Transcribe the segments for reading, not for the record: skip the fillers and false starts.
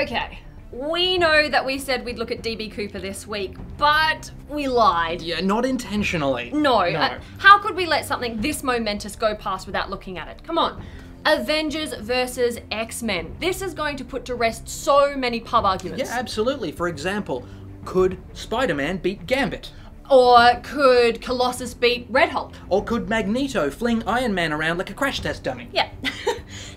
Okay, we know that we said we'd look at DB Cooper this week, but we lied. Yeah, not intentionally. No. How could we let something this momentous go past without looking at it? Come on. Avengers vs X-Men. This is going to put to rest so many pub arguments. Yeah, absolutely. For example, could Spider-Man beat Gambit? Or could Colossus beat Red Hulk? Or could Magneto fling Iron Man around like a crash test dummy? Yeah.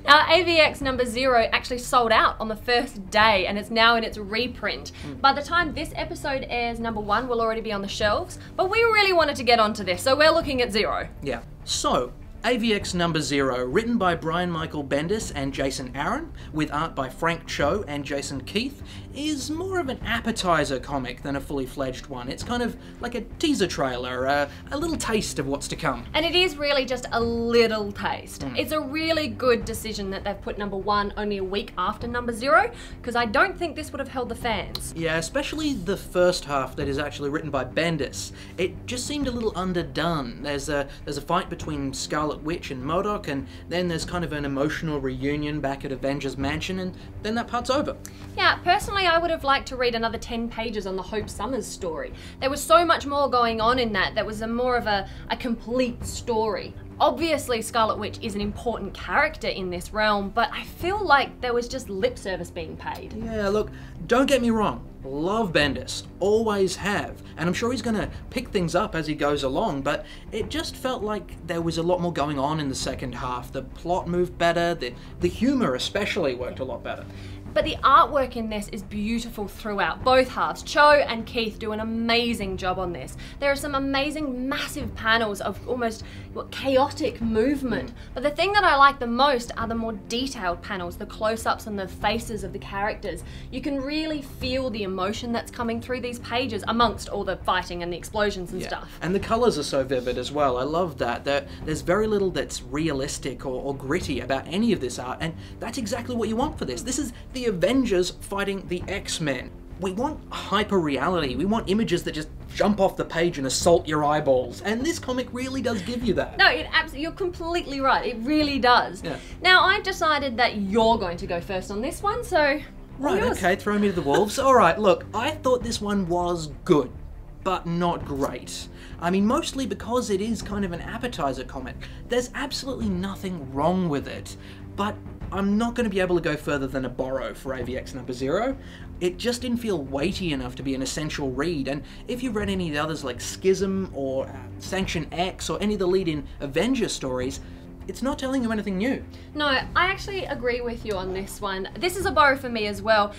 Now, AVX number 0 actually sold out on the first day and it's now in its reprint. By the time this episode airs, number 1 will already be on the shelves, but we really wanted to get onto this, so we're looking at 0. Yeah. So, AVX number 0, written by Brian Michael Bendis and Jason Aaron, with art by Frank Cho and Jason Keith, is more of an appetizer comic than a fully fledged one. It's kind of like a teaser trailer, a little taste of what's to come. And it is really just a little taste. It's a really good decision that they've put number 1 only a week after number 0, because I don't think this would have held the fans. Yeah, especially the first half that is actually written by Bendis. It just seemed a little underdone. There's a fight between Scarlet Witch and MODOK, and then there's kind of an emotional reunion back at Avengers Mansion, and then that part's over. Yeah, personally I would have liked to read another 10 pages on the Hope Summers story. There was so much more going on in that was more of a complete story. Obviously Scarlet Witch is an important character in this realm, but I feel like there was just lip service being paid. Yeah, look, don't get me wrong. Love Bendis, always have, and I'm sure he's gonna pick things up as he goes along, but it just felt like there was a lot more going on in the second half. The plot moved better, the humor especially worked a lot better. But the artwork in this is beautiful throughout, both halves. Cho and Keith do an amazing job on this. There are some amazing massive panels of almost chaotic movement. But the thing that I like the most are the more detailed panels, the close-ups and the faces of the characters. You can really feel the emotion that's coming through these pages amongst all the fighting and the explosions and stuff. And the colours are so vivid as well. I love that. There's very little that's realistic or gritty about any of this art, and that's exactly what you want for this. This is the Avengers fighting the X-Men. We want hyper reality. We want images that just jump off the page and assault your eyeballs. And this comic really does give you that. No, you're completely right. It really does. Yeah. Now, I've decided that you're going to go first on this one, so... Right, okay, throw me to the wolves. Alright, look, I thought this one was good, but not great. I mean, mostly because it is kind of an appetizer comic. There's absolutely nothing wrong with it, but I'm not going to be able to go further than a borrow for AVX number 0. It just didn't feel weighty enough to be an essential read, and if you've read any of the others like Schism or Sanction X or any of the lead-in Avengers stories, it's not telling you anything new. No, I actually agree with you on this one. This is a borrow for me as well.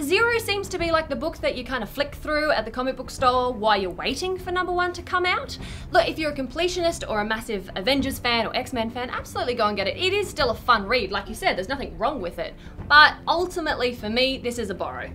0 seems to be like the book that you kind of flick through at the comic book store while you're waiting for number 1 to come out. Look, if you're a completionist or a massive Avengers fan or X-Men fan, absolutely go and get it. It is still a fun read, like you said, there's nothing wrong with it. But ultimately for me, this is a borrow.